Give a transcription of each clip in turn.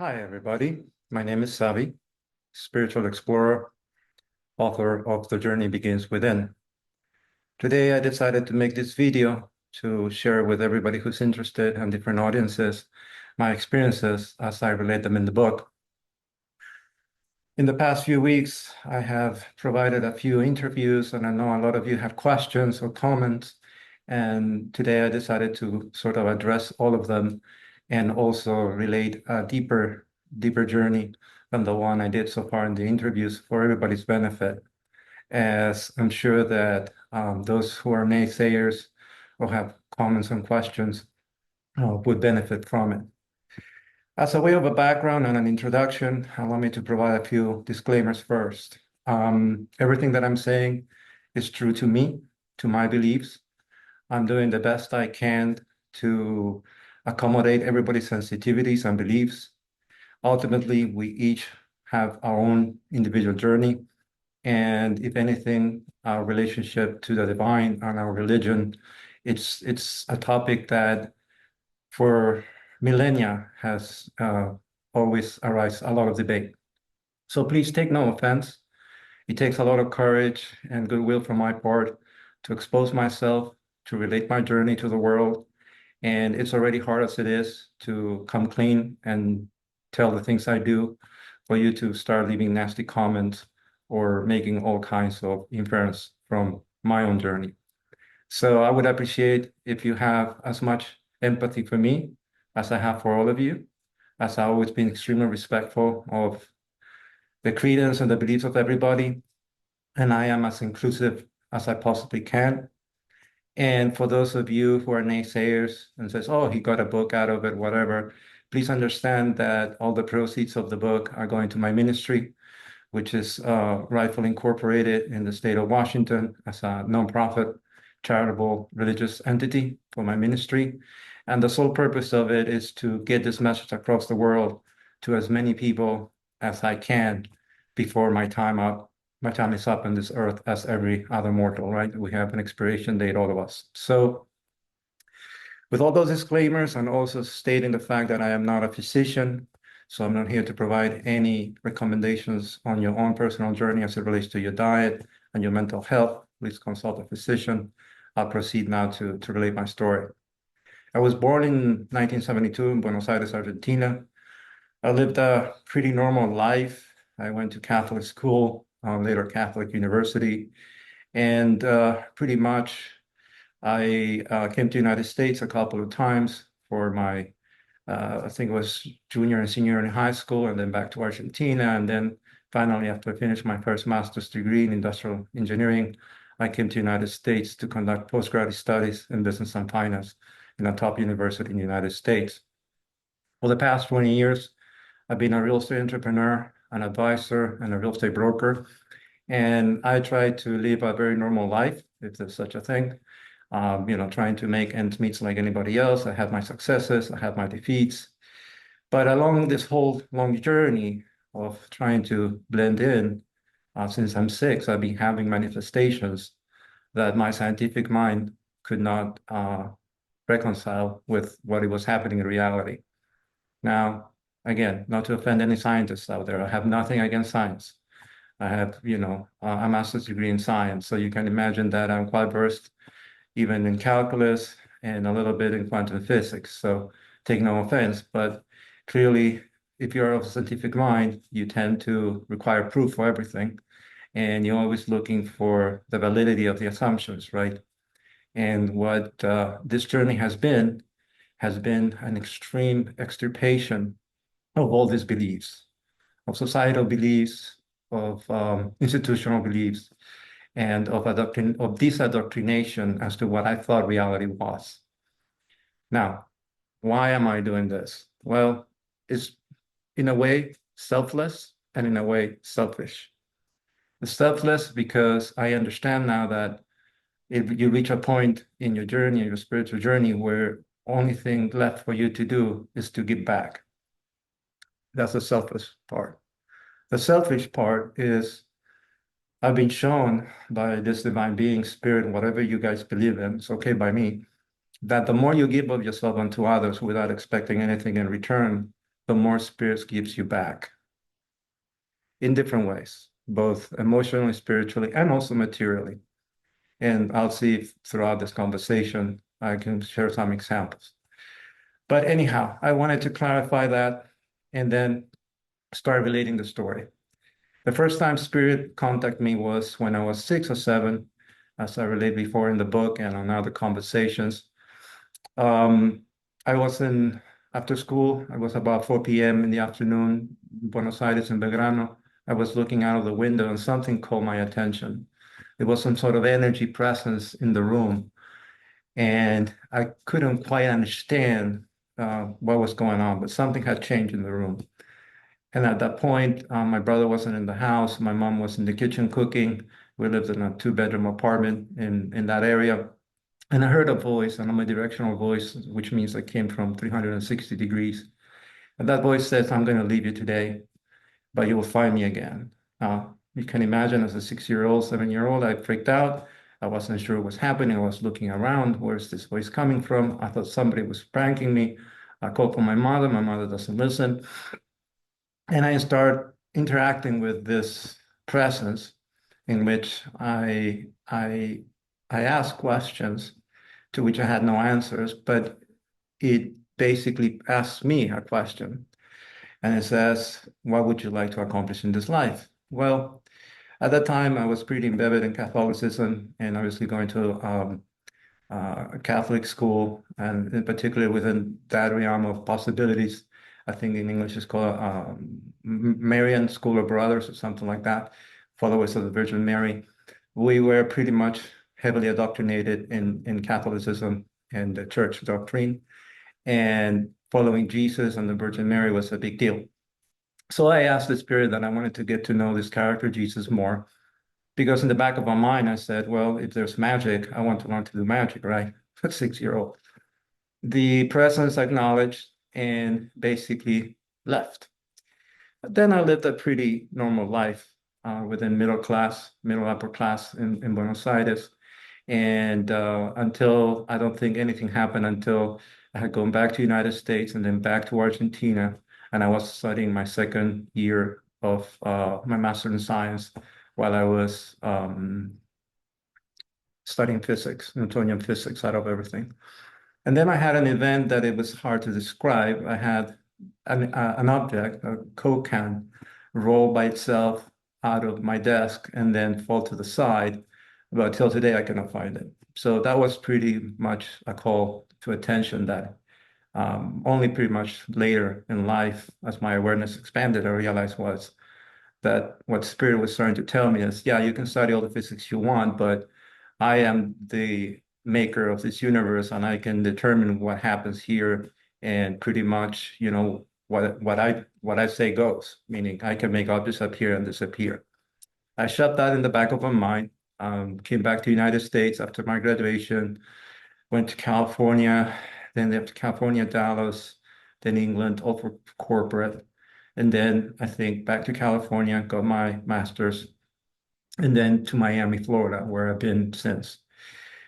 Hi, everybody. My name is SAVI, spiritual explorer, author of The Journey Begins Within. Today, I decided to make this video to share with everybody who's interested and different audiences my experiences as I relate them in the book. In the past few weeks, I have provided a few interviews, and I know a lot of you have questions or comments. And today, I decided to sort of address all of them and also relate a deeper journey than the one I did so far in the interviews for everybody's benefit, as I'm sure that those who are naysayers or have comments and questions would benefit from it. As a way of a background and an introduction, allow me to provide a few disclaimers first. Everything that I'm saying is true to me, to my beliefs. I'm doing the best I can to accommodate everybody's sensitivities and beliefs. Ultimately, we each have our own individual journey. And if anything, our relationship to the divine and our religion, it's a topic that for millennia has always arised a lot of debate. So please take no offense. It takes a lot of courage and goodwill from my part to expose myself, to relate my journey to the world. And it's already hard as it is to come clean and tell the things I do for you to start leaving nasty comments or making all kinds of inference from my own journey. So I would appreciate if you have as much empathy for me as I have for all of you, as I've always been extremely respectful of the credence and the beliefs of everybody, and I am as inclusive as I possibly can. And for those of you who are naysayers and says, oh, he got a book out of it, whatever, please understand that all the proceeds of the book are going to my ministry, which is rightfully incorporated in the state of Washington as a nonprofit charitable religious entity for my ministry. And the sole purpose of it is to get this message across the world to as many people as I can before my time is up on this earth as every other mortal, right? We have an expiration date, all of us. So with all those disclaimers and also stating the fact that I am not a physician, so I'm not here to provide any recommendations on your own personal journey as it relates to your diet and your mental health. Please consult a physician. I'll proceed now to relate my story. I was born in 1972 in Buenos Aires, Argentina. I lived a pretty normal life. I went to Catholic school, later Catholic university, and pretty much I came to the United States a couple of times for my, I think it was junior and senior in high school, and then back to Argentina. And then finally, after I finished my first master's degree in industrial engineering, I came to the United States to conduct postgraduate studies in business and finance in a top university in the United States. For the past 20 years, I've been a real estate entrepreneur, an advisor, and a real estate broker. And I try to live a very normal life, if there's such a thing. Trying to make ends meet like anybody else. I have my successes, I have my defeats. But along this whole long journey of trying to blend in, since I'm 6, I've been having manifestations that my scientific mind could not reconcile with what it was happening in reality. Now, again, not to offend any scientists out there, I have nothing against science. I have, a master's degree in science, so you can imagine that I'm quite versed even in calculus and a little bit in quantum physics. So take no offense, but clearly, if you're of a scientific mind, you tend to require proof for everything. And you're always looking for the validity of the assumptions, right? And what this journey has been an extreme extirpation of all these beliefs, of societal beliefs, of institutional beliefs, and of disadoctrination as to what I thought reality was. Now, why am I doing this? Well, it's in a way selfless and in a way selfish. It's selfless because I understand now that if you reach a point in your journey, your spiritual journey, where only thing left for you to do is to give back. That's the selfless part. The selfish part is I've been shown by this divine being, spirit, whatever you guys believe in, it's okay by me, that the more you give of yourself unto others without expecting anything in return, the more spirits gives you back in different ways, both emotionally, spiritually, and also materially. And I'll see if throughout this conversation, I can share some examples. But anyhow, I wanted to clarify that and then start relating the story. The first time spirit contacted me was when I was 6 or 7, as I related before in the book and on other conversations. Um, I was in after school. It was about 4 p.m. in the afternoon, Buenos Aires in Belgrano. I was looking out of the window and something caught my attention. There was some sort of energy presence in the room, and I couldn't quite understand what was going on, but something had changed in the room. And at that point, my brother wasn't in the house. My mom was in the kitchen cooking. We lived in a two-bedroom apartment in that area. And I heard a voice, an omnidirectional voice, which means I came from 360 degrees. And that voice says, I'm going to leave you today, but you will find me again. You can imagine as a 6-year-old, 7-year-old, I freaked out. I wasn't sure what was happening. I was looking around. Where's this voice coming from? I thought somebody was pranking me. I called for my mother. My mother doesn't listen. And I start interacting with this presence in which I ask questions to which I had no answers, but it basically asks me a question. And it says, what would you like to accomplish in this life? Well, at that time, I was pretty embedded in Catholicism and obviously going to a Catholic school, and in particular within that realm of possibilities. I think in English it's called Marian School of Brothers or something like that, followers of the Virgin Mary. We were pretty much heavily indoctrinated in Catholicism and the church doctrine, and following Jesus and the Virgin Mary was a big deal. So I asked the spirit that I wanted to get to know this character, Jesus, more, because in the back of my mind, I said, well, if there's magic, I want to learn to do magic, right? A 6-year-old. The presence acknowledged and basically left. But then I lived a pretty normal life within middle class, middle upper class in Buenos Aires. And until I don't think anything happened until I had gone back to United States and then back to Argentina. And I was studying my second year of my master in science while I was studying physics, Newtonian physics out of everything. And then I had an event that it was hard to describe. I had an object, a Coke can, roll by itself out of my desk and then fall to the side. But till today, I cannot find it. So that was pretty much a call to attention that only pretty much later in life, as my awareness expanded, I realized was that what Spirit was trying to tell me is, yeah, you can study all the physics you want, but I am the maker of this universe and I can determine what happens here and pretty much, what I say goes, meaning I can make objects appear and disappear. I shoved that in the back of my mind, came back to the United States after my graduation, went to California, then left California, Dallas, then England, all for corporate. And then I think back to California, got my master's, and then to Miami, Florida, where I've been since.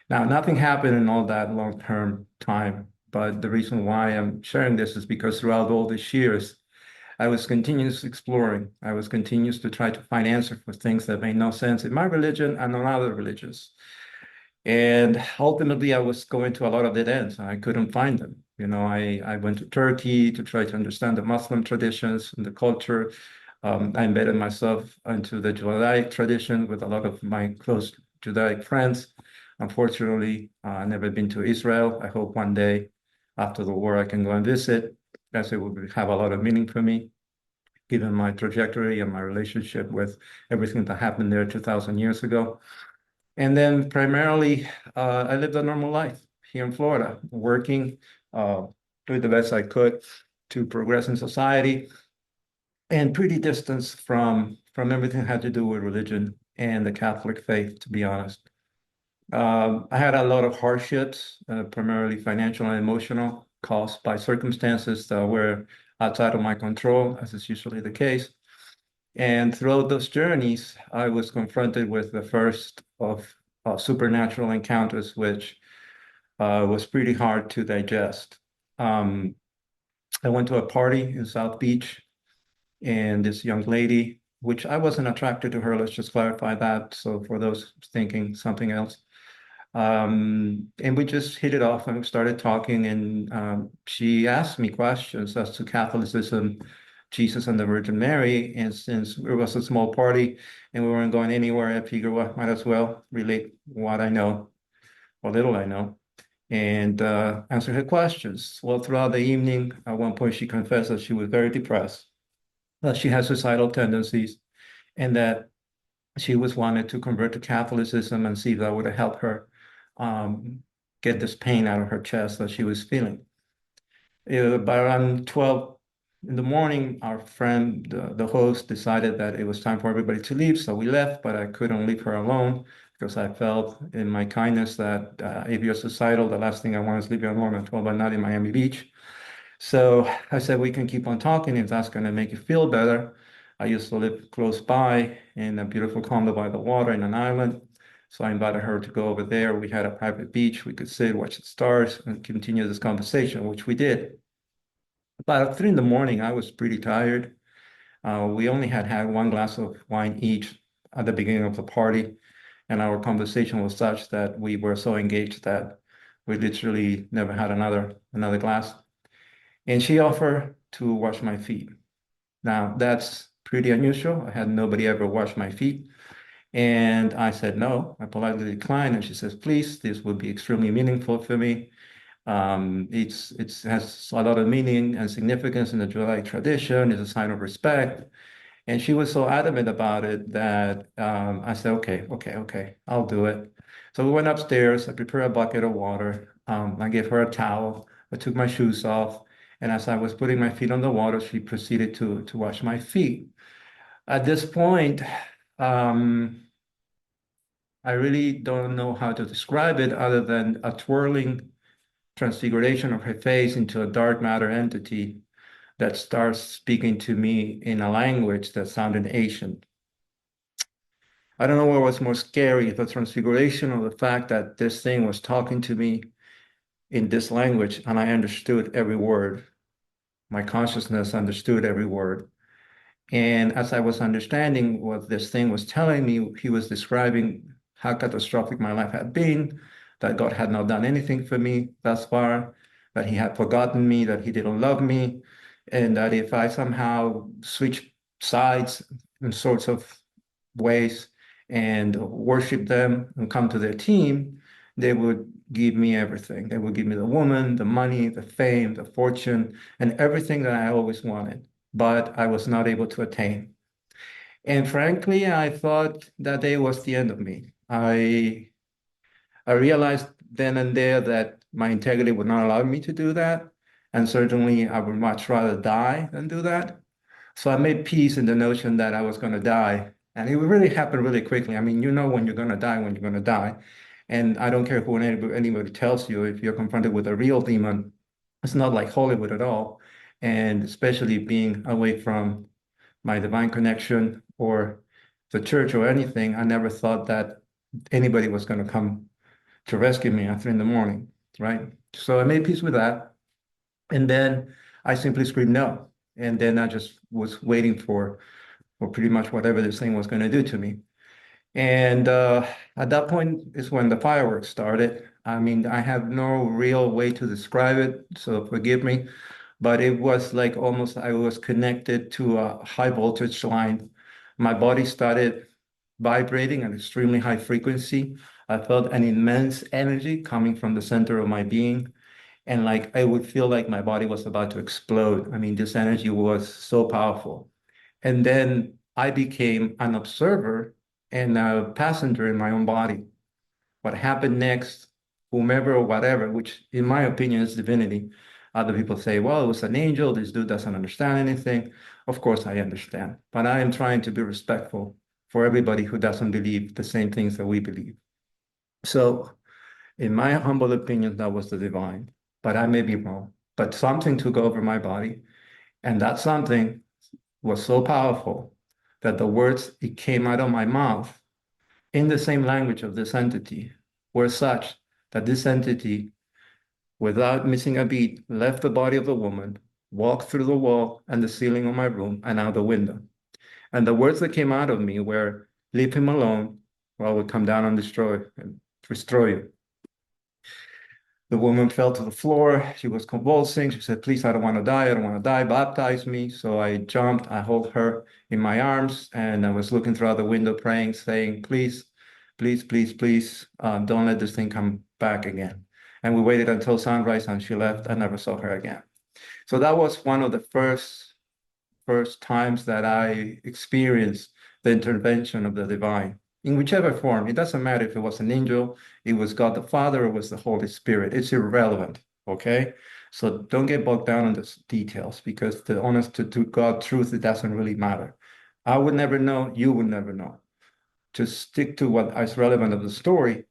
Now, nothing happened in all that long-term time, but the reason why I'm sharing this is because throughout all these years, I was continuously exploring. I was continuous to try to find answers for things that made no sense in my religion and on other religions. And ultimately, I was going to a lot of dead ends. I couldn't find them. I went to Turkey to try to understand the Muslim traditions and the culture. I embedded myself into the Judaic tradition with a lot of my close Judaic friends. Unfortunately, I've never been to Israel. I hope one day after the war I can go and visit, as it would have a lot of meaning for me, given my trajectory and my relationship with everything that happened there 2,000 years ago. And then primarily, I lived a normal life here in Florida, working, doing the best I could to progress in society, and pretty distanced from everything that had to do with religion and the Catholic faith, to be honest. I had a lot of hardships, primarily financial and emotional, caused by circumstances that were outside of my control, as is usually the case. And throughout those journeys, I was confronted with the first of supernatural encounters, which was pretty hard to digest. Um, I went to a party in South Beach, and this young lady, which I wasn't attracted to her, let's just clarify that. So for those thinking something else, and we just hit it off and started talking. And she asked me questions as to Catholicism, Jesus, and the Virgin Mary. And since it was a small party and we weren't going anywhere, I figured, well, might as well relate what I know, what little I know, and answer her questions. Well, throughout the evening, at one point, she confessed that she was very depressed, that she has suicidal tendencies, and that she was wanted to convert to Catholicism and see if that would help her um, get this pain out of her chest that she was feeling. By around 12 in the morning, our friend, the host, decided that it was time for everybody to leave. So we left, but I couldn't leave her alone because I felt in my kindness that if you're suicidal, the last thing I want is leave you alone at 12 at night in Miami Beach. So I said, we can keep on talking if that's going to make you feel better. I used to live close by in a beautiful condo by the water in an island. So I invited her to go over there. We had a private beach. We could sit, watch the stars, and continue this conversation, which we did. About 3 in the morning, I was pretty tired. We only had one glass of wine each at the beginning of the party, and our conversation was such that we were so engaged that we literally never had another glass. And she offered to wash my feet. Now, that's pretty unusual. I had nobody ever wash my feet. And I said no. I politely declined. And she says, please, this would be extremely meaningful for me. It has a lot of meaning and significance in the July tradition. It's a sign of respect. And she was so adamant about it that I said, okay, I'll do it. So we went upstairs. I prepared a bucket of water. I gave her a towel. I took my shoes off. And as I was putting my feet on the water, she proceeded to wash my feet. At this point, um, I really don't know how to describe it other than a twirling transfiguration of her face into a dark matter entity that starts speaking to me in a language that sounded Asian. I don't know what was more scary, the transfiguration or the fact that this thing was talking to me in this language and I understood every word. My consciousness understood every word. And as I was understanding what this thing was telling me, he was describing how catastrophic my life had been, that God had not done anything for me thus far, that he had forgotten me, that he didn't love me, and that if I somehow switch sides in sorts of ways and worship them and come to their team, they would give me everything. They would give me the woman, the money, the fame, the fortune, and everything that I always wanted, but I was not able to attain. And frankly, I thought that day was the end of me. I realized then and there that my integrity would not allow me to do that. And certainly I would much rather die than do that. So I made peace in the notion that I was going to die. And it really happened really quickly. I mean, you know when you're going to die, when you're going to die. And I don't care who anybody tells you, if you're confronted with a real demon, it's not like Hollywood at all. And especially being away from my divine connection or the church or anything, I never thought that anybody was going to come to rescue me at 3 in the morning, right? So I made peace with that. And then I simply screamed no. And then I just was waiting for pretty much whatever this thing was going to do to me. And at that point is when the fireworks started. I mean, I have no real way to describe it, so forgive me, but it was like almost I was connected to a high voltage line. My body started vibrating at an extremely high frequency. I felt an immense energy coming from the center of my being. And like I would feel like my body was about to explode. I mean, this energy was so powerful. And then I became an observer and a passenger in my own body. What happened next, whomever or whatever, which in my opinion is divinity. Other people say, well, it was an angel. This dude doesn't understand anything. Of course, I understand. But I am trying to be respectful for everybody who doesn't believe the same things that we believe. So, in my humble opinion, that was the divine. But I may be wrong. But something took over my body. And that something was so powerful that the words it came out of my mouth in the same language of this entity were such that this entity, without missing a beat, left the body of the woman, walked through the wall and the ceiling of my room and out the window. And the words that came out of me were, leave him alone, or I will come down and destroy you. The woman fell to the floor. She was convulsing. She said, please, I don't want to die. I don't want to die. Baptize me. So I jumped. I hold her in my arms, and I was looking throughout the window, praying, saying, please, please, please, please, don't let this thing come back again. And we waited until sunrise, and she left. I never saw her again. So that was one of the first times that I experienced the intervention of the divine in whichever form. It doesn't matter if it was an angel, it was God the Father, or it was the Holy Spirit. It's irrelevant. Okay. So don't get bogged down in the details, because the honest to God truth, it doesn't really matter. I would never know, you would never know. Just stick to what is relevant of the story,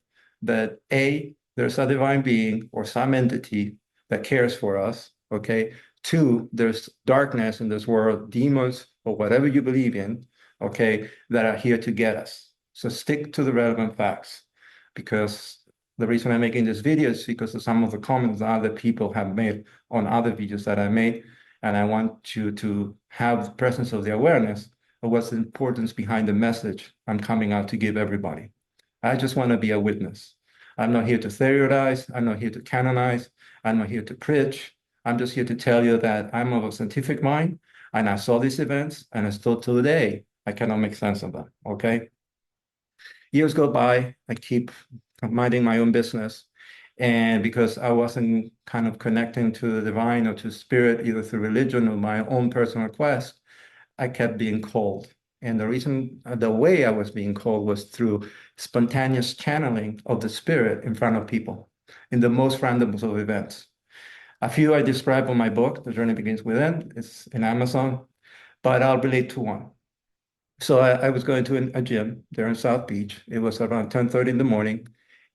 that A, there's a divine being or some entity that cares for us. Okay. Two, there's darkness in this world, demons or whatever you believe in, okay, that are here to get us. So stick to the relevant facts, because the reason I'm making this video is because of some of the comments that other people have made on other videos that I made. And I want you to have the presence of the awareness of what's the importance behind the message I'm coming out to give everybody. I just want to be a witness. I'm not here to theorize. I'm not here to canonize. I'm not here to preach. I'm just here to tell you that I'm of a scientific mind, and I saw these events, and still today, I cannot make sense of them, okay? Years go by, I keep minding my own business, and because I wasn't kind of connecting to the divine or to spirit, either through religion or my own personal quest, I kept being called. And the reason, the way I was being called was through spontaneous channeling of the spirit in front of people in the most random of events. A few I describe in my book, The Journey Begins Within. It's in Amazon, but I'll relate to one. So I was going to a gym there in South Beach. It was around 10:30 in the morning,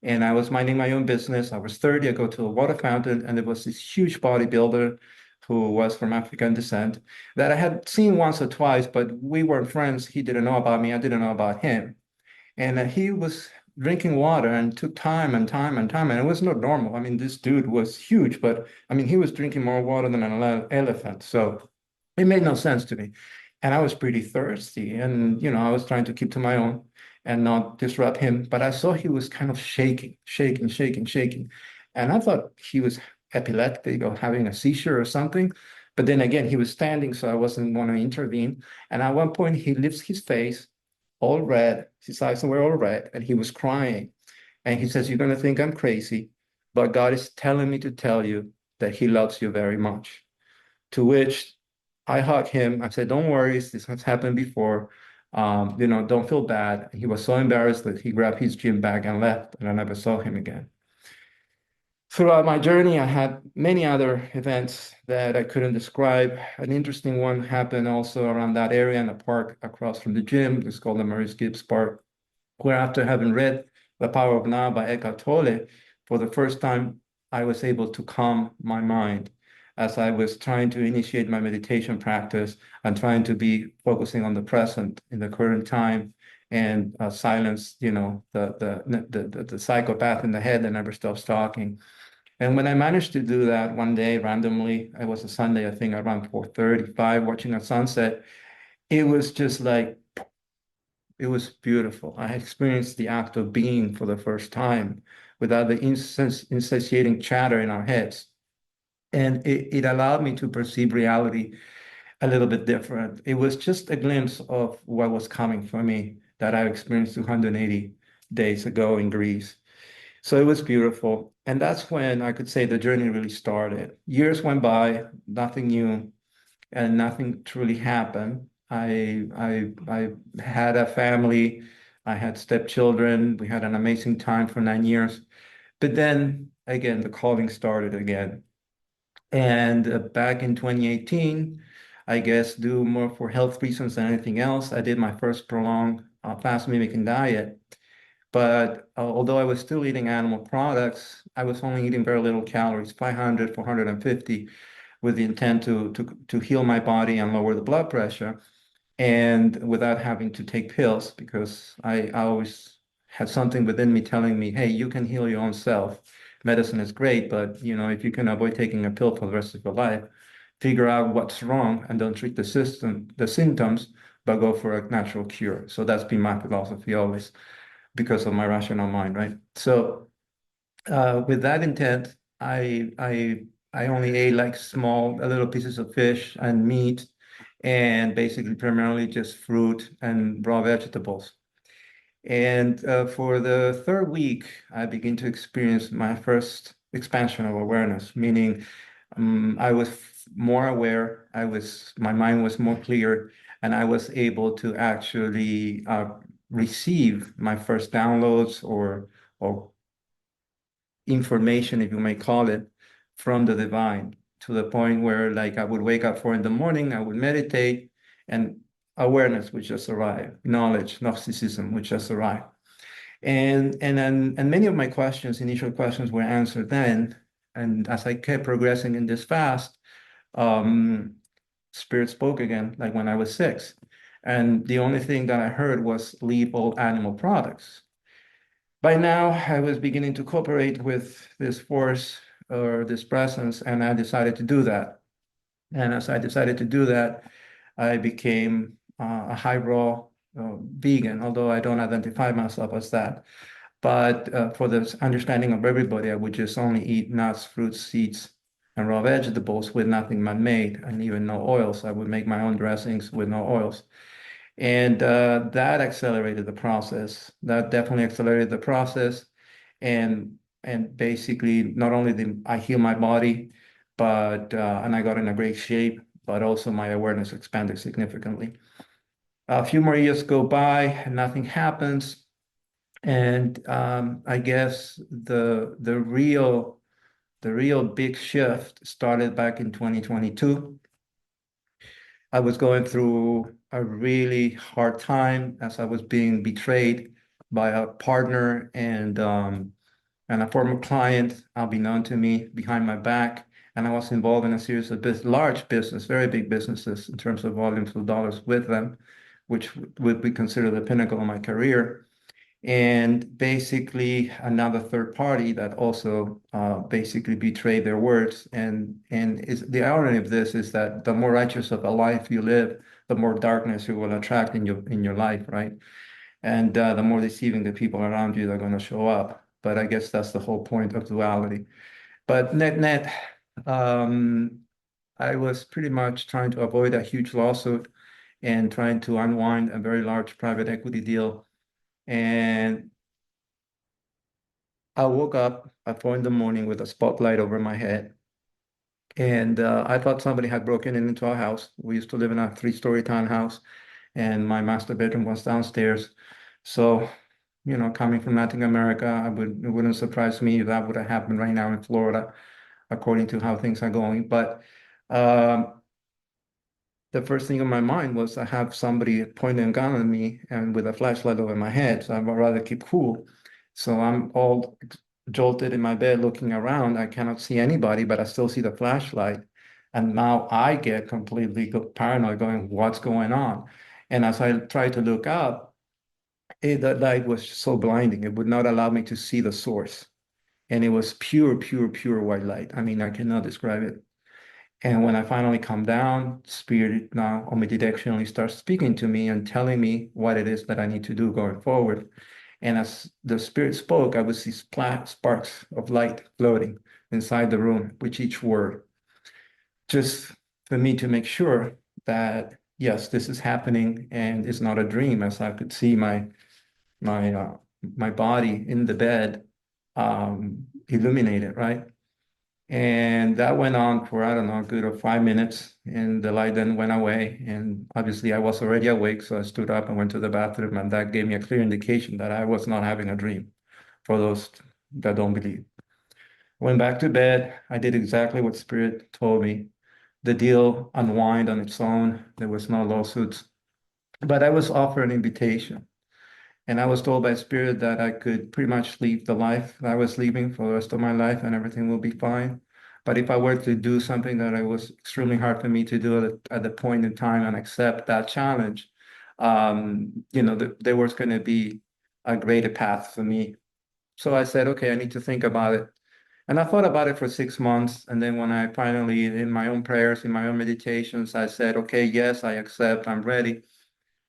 and I was minding my own business. I was 30. I go to a water fountain, and there was this huge bodybuilder who was from African descent that I had seen once or twice, but we weren't friends. He didn't know about me. I didn't know about him. And he was drinking water and took time and time and time. And it was not normal. I mean, this dude was huge, but I mean, he was drinking more water than an elephant. So it made no sense to me. And I was pretty thirsty. And, I was trying to keep to my own and not disrupt him. But I saw he was kind of shaking, shaking, shaking, shaking. And I thought he was epileptic or having a seizure or something. But then again, he was standing, so I wasn't want to intervene. And at one point, he lifts his face all red. His eyes were all red, and he was crying. And he says, you're going to think I'm crazy, but God is telling me to tell you that he loves you very much. To which I hugged him. I said, don't worry, this has happened before. Don't feel bad. He was so embarrassed that he grabbed his gym bag and left, and I never saw him again. Throughout my journey, I had many other events that I couldn't describe. An interesting one happened also around that area in a park across from the gym. It's called the Maurice Gibbs Park, where after having read The Power of Now by Eckhart Tolle, for the first time, I was able to calm my mind as I was trying to initiate my meditation practice and trying to be focusing on the present in the current time and silence, the psychopath in the head that never stops talking. And when I managed to do that one day randomly, it was a Sunday, I think around 4:35, watching a sunset, it was just like, it was beautiful. I experienced the act of being for the first time without the insatiating chatter in our heads. And it allowed me to perceive reality a little bit different. It was just a glimpse of what was coming for me that I experienced 280 days ago in Greece. So it was beautiful. And that's when I could say the journey really started. Years went by, nothing new, and nothing truly happened. I had a family, I had stepchildren, we had an amazing time for 9 years. But then again, the calling started again. And back in 2018, I guess due more for health reasons than anything else, I did my first prolonged fast mimicking diet. But although I was still eating animal products, I was only eating very little calories, 500, 450, with the intent to heal my body and lower the blood pressure, and without having to take pills, because I always had something within me telling me, hey, you can heal your own self. Medicine is great, but if you can avoid taking a pill for the rest of your life, figure out what's wrong and don't treat the symptoms, but go for a natural cure. So that's been my philosophy always because of my rational mind, right? So with that intent, I only ate like little pieces of fish and meat, and basically primarily just fruit and raw vegetables. And for the third week, I began to experience my first expansion of awareness, meaning I was more aware, my mind was more clear, and I was able to actually receive my first downloads or information, if you may call it, from the divine, to the point where like I would wake up 4 in the morning, I would meditate, and awareness would just arrive, knowledge, Gnosticism would just arrive. And many of my initial questions were answered then. And as I kept progressing in this fast, um, Spirit spoke again, like when I was 6. And the only thing that I heard was leave all animal products. By now, I was beginning to cooperate with this force or this presence, and I decided to do that. And as I decided to do that, I became a high raw vegan, although I don't identify myself as that. But for the understanding of everybody, I would just only eat nuts, fruits, seeds, and raw vegetables with nothing man-made and even no oils. I would make my own dressings with no oils. And that accelerated the process. That definitely accelerated the process. And basically, not only did I heal my body, but and I got in a great shape, but also my awareness expanded significantly. A few more years go by, nothing happens. And I guess the real big shift started back in 2022. I was going through a really hard time as I was being betrayed by a partner and a former client, unbeknown to me, behind my back. And I was involved in a series of large business, very big businesses in terms of volumes of dollars with them, which would be considered the pinnacle of my career. And basically another third party that also basically betrayed their words. And is the irony of this is that the more righteous of a life you live, the more darkness you will attract in your life, right? And the more deceiving the people around you that are going to show up. But I guess that's the whole point of duality. But net, um, I was pretty much trying to avoid a huge lawsuit and trying to unwind a very large private equity deal. And I woke up at 4 in the morning with a spotlight over my head. And I thought somebody had broken into our house. We used to live in a 3-story townhouse, and my master bedroom was downstairs. So, coming from Latin America, it wouldn't surprise me if that would have happened right now in Florida, according to how things are going. But um, the first thing in my mind was I have somebody pointing a gun at me and with a flashlight over my head. So I'd rather keep cool. So I'm all jolted in my bed looking around. I cannot see anybody, but I still see the flashlight. And now I get completely paranoid going, what's going on? And as I try to look up, the light was so blinding. It would not allow me to see the source. And it was pure, pure, pure white light. I mean, I cannot describe it. And when I finally come down, Spirit now omnidirectionally starts speaking to me and telling me what it is that I need to do going forward. And as the Spirit spoke, I would see sparks of light floating inside the room with each word, just for me to make sure that, yes, this is happening and it's not a dream, as I could see my my body in the bed illuminated, right? And that went on for, I don't know, a good of 5 minutes. And the light then went away. And obviously, I was already awake. So I stood up and went to the bathroom. And that gave me a clear indication that I was not having a dream, for those that don't believe. Went back to bed. I did exactly what Spirit told me. The deal unwind on its own. There was no lawsuits. But I was offered an invitation. And I was told by Spirit that I could pretty much leave the life that I was leaving for the rest of my life and everything will be fine. But if I were to do something that it was extremely hard for me to do at the point in time and accept that challenge, there was going to be a greater path for me. So I said, okay, I need to think about it. And I thought about it for 6 months. And then when I finally, in my own prayers, in my own meditations, I said, okay, yes, I accept, I'm ready.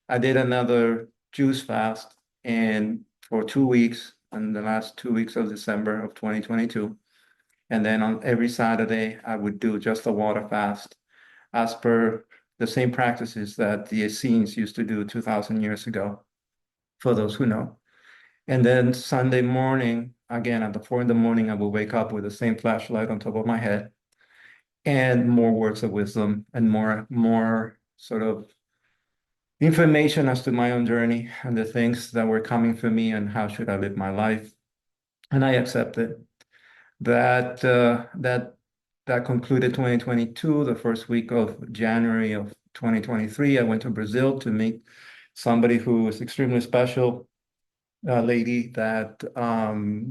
I did another juice fast and for 2 weeks, in the last 2 weeks of December of 2022. And then on every Saturday, I would do just a water fast as per the same practices that the Essenes used to do 2,000 years ago, for those who know. And then Sunday morning, again at the 4 in the morning, I will wake up with the same flashlight on top of my head and more words of wisdom and more sort of information as to my own journey and the things that were coming for me and how should I live my life. And I accepted that that concluded 2022. The first week of January of 2023, I went to Brazil to meet somebody who was extremely special, a lady that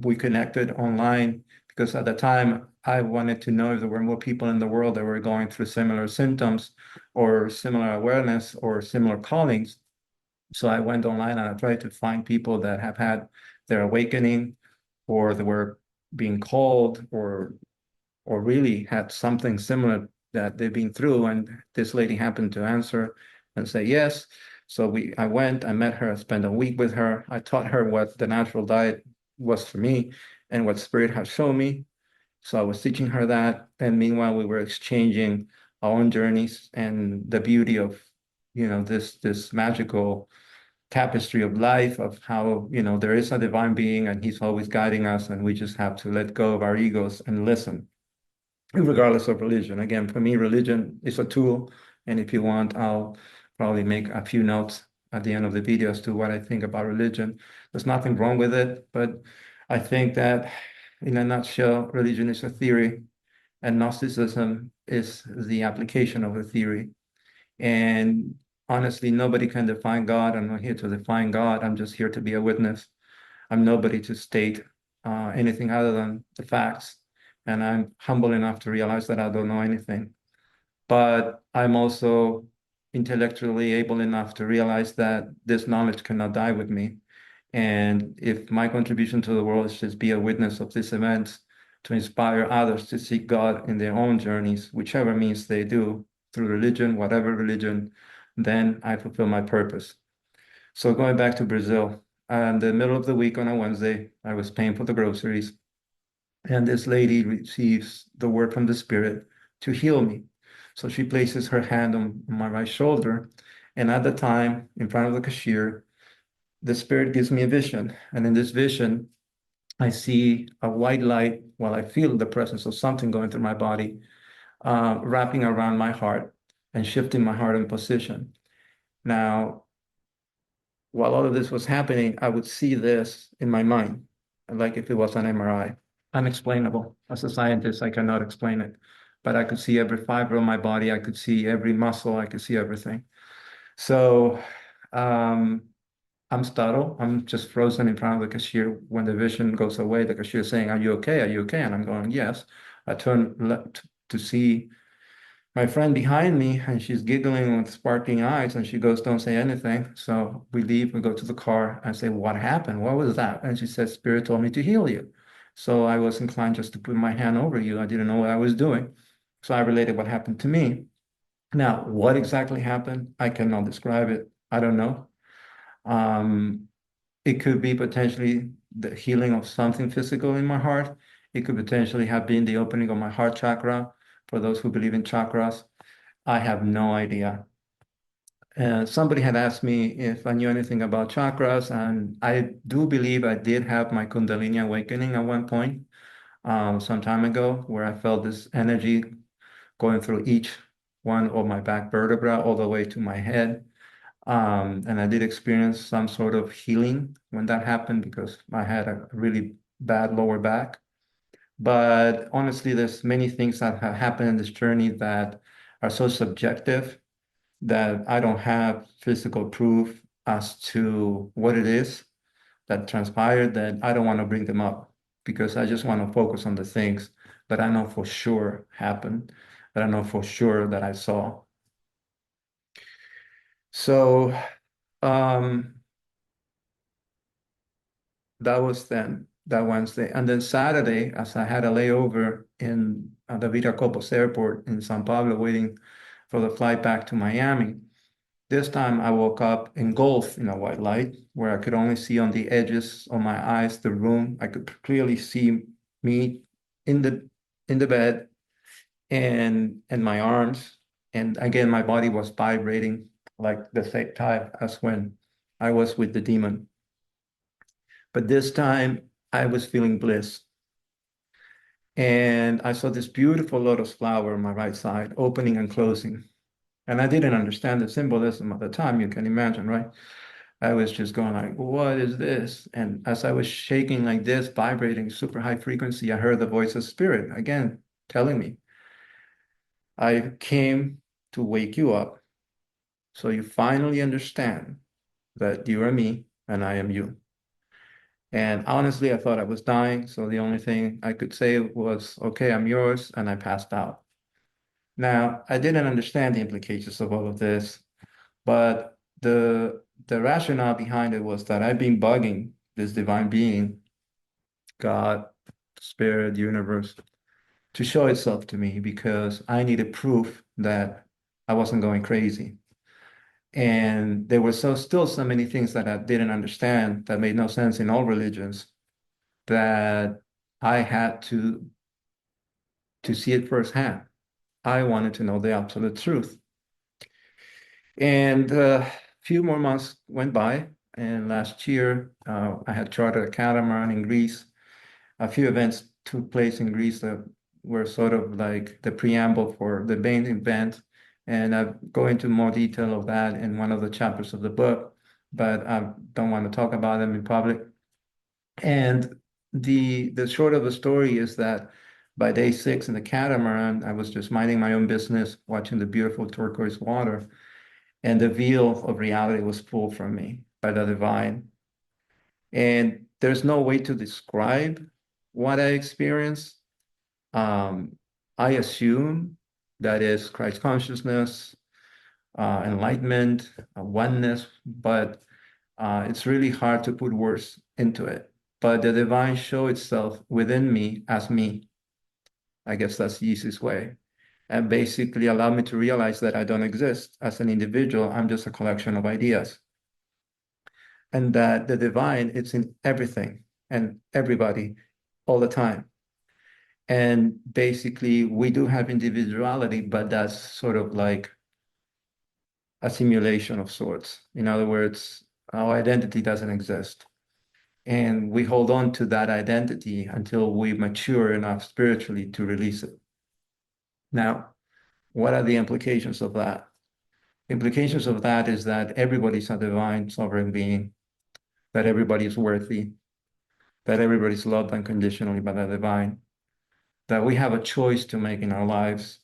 we connected online because at the time I wanted to know if there were more people in the world that were going through similar symptoms or similar awareness or similar callings. So I went online and I tried to find people that have had their awakening or they were being called or really had something similar that they've been through. And this lady happened to answer and say yes. So I went, I met her, I spent a week with her. I taught her what the natural diet was for me and what spirit had shown me. So I was teaching her that. And meanwhile, we were exchanging our own journeys and the beauty of, this magical tapestry of life of how, there is a divine being and he's always guiding us and we just have to let go of our egos and listen regardless of religion. Again, for me, religion is a tool. And if you want, I'll probably make a few notes at the end of the video as to what I think about religion. There's nothing wrong with it, but I think that in a nutshell, religion is a theory and Gnosticism is the application of a theory. And honestly, nobody can define God. I'm not here to define God. I'm just here to be a witness. I'm nobody to state anything other than the facts. And I'm humble enough to realize that I don't know anything. But I'm also intellectually able enough to realize that this knowledge cannot die with me. And if my contribution to the world is just be a witness of these events to inspire others to seek God in their own journeys, whichever means they do, through religion, whatever religion, then I fulfill my purpose. So going back to Brazil, in the middle of the week on a Wednesday, I was paying for the groceries, and this lady receives the word from the Spirit to heal me. So she places her hand on my right shoulder, and at the time, in front of the cashier, the Spirit gives me a vision. And in this vision, I see a white light while I feel the presence of something going through my body, wrapping around my heart and shifting my heart in position. Now, while all of this was happening, I would see this in my mind, like if it was an MRI. Unexplainable. As a scientist, I cannot explain it. But I could see every fiber of my body, I could see every muscle, I could see everything. So um, I'm startled. I'm just frozen in front of the cashier. When the vision goes away, the cashier is saying, "Are you okay? Are you okay?" And I'm going, "Yes." I turn left to see my friend behind me and she's giggling with sparkling eyes and she goes, "Don't say anything." So we leave, we go to the car. I say, "What happened? What was that?" And she says, "Spirit told me to heal you." So I was inclined just to put my hand over you. I didn't know what I was doing. So I related what happened to me. Now, what exactly happened? I cannot describe it. I don't know. Um, it could be potentially the healing of something physical in my heart. It could potentially have been the opening of my heart chakra for those who believe in chakras. I have no idea. Somebody had asked me if I knew anything about chakras, and I do believe I did have my Kundalini awakening at one point, some time ago, where I felt this energy going through each one of my back vertebra all the way to my head. And I did experience some sort of healing when that happened because I had a really bad lower back. But honestly, there's many things that have happened in this journey that are so subjective that I don't have physical proof as to what it is that transpired, that I don't want to bring them up because I just want to focus on the things that I know for sure happened, that I know for sure that I saw. So um, that was then. that Wednesday. And then Saturday, as I had a layover in the Viracopos airport in São Paulo, waiting for the flight back to Miami, this time I woke up engulfed in a white light where I could only see on the edges of my eyes the room. I could clearly see me in the bed and my arms. And again, my body was vibrating like the same time as when I was with the demon. But this time I was feeling bliss. And I saw this beautiful lotus flower on my right side, opening and closing. And I didn't understand the symbolism at the time, you can imagine, right? I was just going like, what is this? And as I was shaking like this, vibrating super high frequency, I heard the voice of spirit again telling me, I came to wake you up so you finally understand that you are me and I am you. And honestly, I thought I was dying. So the only thing I could say was, okay, I'm yours. And I passed out. Now, I didn't understand the implications of all of this, but the rationale behind it was that I've been bugging this divine being, God, spirit, universe, to show itself to me because I needed proof that I wasn't going crazy. And there were still so many things that I didn't understand that made no sense in all religions that I had to see it firsthand. I wanted to know the absolute truth. And a few more months went by, and last year I had chartered a catamaran in Greece. A few events took place in Greece that were sort of like the preamble for the main event, and I go into more detail of that in one of the chapters of the book, but I don't want to talk about them in public. And the short of the story is that by day 6 in the catamaran, I was just minding my own business, watching the beautiful turquoise water, and the veil of reality was pulled from me by the divine. And there's no way to describe what I experienced. Um, I assume that is Christ consciousness, enlightenment, oneness, but it's really hard to put words into it. But the divine show itself within me as me. I guess that's the easiest way. And basically allow me to realize that I don't exist as an individual. I'm just a collection of ideas. And that the divine, it's in everything and everybody all the time. And basically, we do have individuality, but that's sort of like a simulation of sorts. In other words, our identity doesn't exist. And we hold on to that identity until we mature enough spiritually to release it. Now, what are the implications of that? Implications of that is that everybody's a divine sovereign being, that everybody is worthy, that everybody's loved unconditionally by the divine, that we have a choice to make in our lives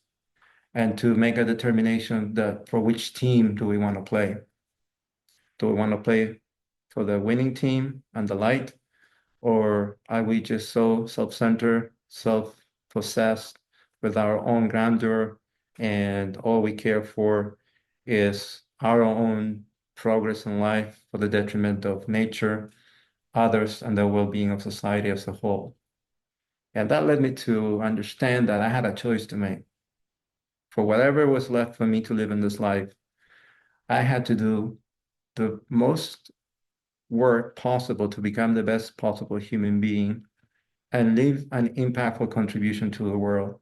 and to make a determination that for which team do we want to play? Do we want to play for the winning team and the light? Or are we just so self-centered, self-possessed with our own grandeur, and all we care for is our own progress in life for the detriment of nature, others, and the well-being of society as a whole? And that led me to understand that I had a choice to make. For whatever was left for me to live in this life, I had to do the most work possible to become the best possible human being and leave an impactful contribution to the world.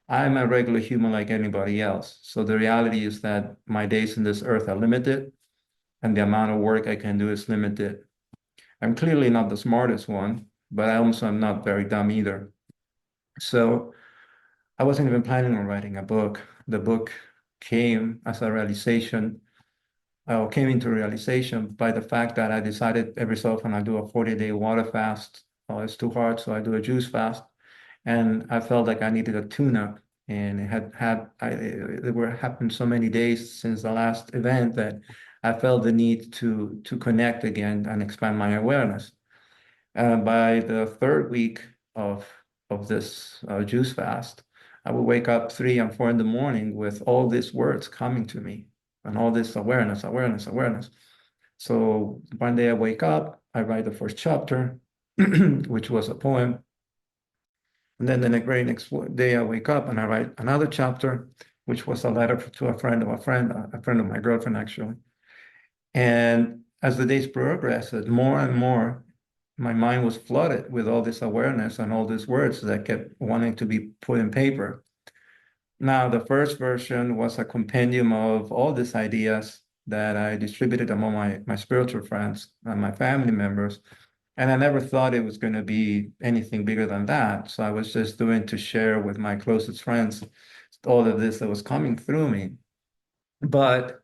I'm a regular human like anybody else. So the reality is that my days in this earth are limited and the amount of work I can do is limited. I'm clearly not the smartest one, but I also am not very dumb either. So I wasn't even planning on writing a book. The book came as a realization, came into realization by the fact that I decided every so often I do a 40-day water fast. Oh, it's too hard, so I do a juice fast. And I felt like I needed a tune-up. And there were happened so many days since the last event that I felt the need to connect again and expand my awareness. By the third week of this juice fast, I would wake up 3 and 4 in the morning with all these words coming to me and all this awareness, awareness, awareness. So one day I wake up, I write the first chapter, which was a poem. And then the very next day, I wake up and I write another chapter, which was a letter to a friend of a friend of my girlfriend, actually. And as the days progressed, more and more, my mind was flooded with all this awareness and all these words that kept wanting to be put in paper. Now, the first version was a compendium of all these ideas that I distributed among my spiritual friends and my family members. And I never thought it was going to be anything bigger than that. So I was just doing to share with my closest friends all of this that was coming through me. But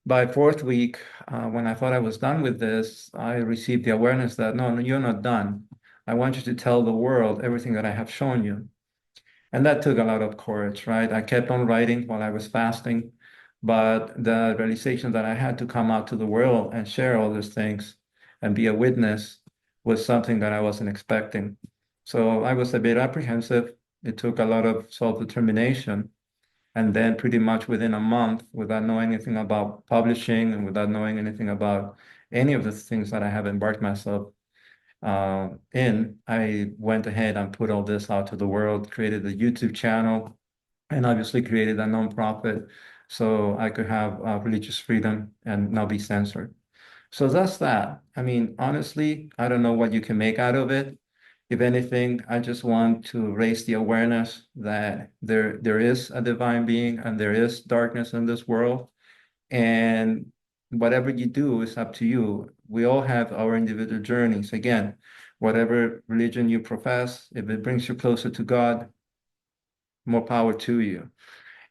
by fourth week, when I thought I was done with this, I received the awareness that no, you're not done. I want you to tell the world everything that I have shown you. And that took a lot of courage, right? I kept on writing while I was fasting, but the realization that I had to come out to the world and share all these things and be a witness was something that I wasn't expecting. So I was a bit apprehensive. It took a lot of self-determination. And then pretty much within a month, without knowing anything about publishing and without knowing anything about any of the things that I have embarked myself I went ahead and put all this out to the world, created a YouTube channel, and obviously created a nonprofit so I could have religious freedom and not be censored. So that's that. I mean, honestly, I don't know what you can make out of it. If anything, I just want to raise the awareness that there is a divine being and there is darkness in this world. And whatever you do is up to you. We all have our individual journeys. Again, whatever religion you profess, if it brings you closer to God, more power to you.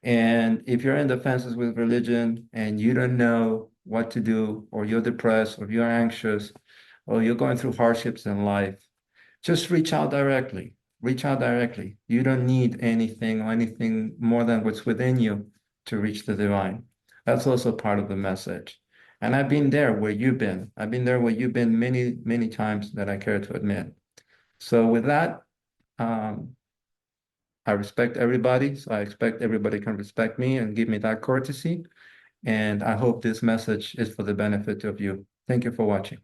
And if you're in the fences with religion and you don't know what to do, or you're depressed, or you're anxious, or you're going through hardships in life, just reach out directly. Reach out directly. You don't need anything or anything more than what's within you to reach the divine. That's also part of the message. And I've been there where you've been. I've been there where you've been many, many times that I care to admit. So with that, um, I respect everybody. So I expect everybody can respect me and give me that courtesy. And I hope this message is for the benefit of you. Thank you for watching.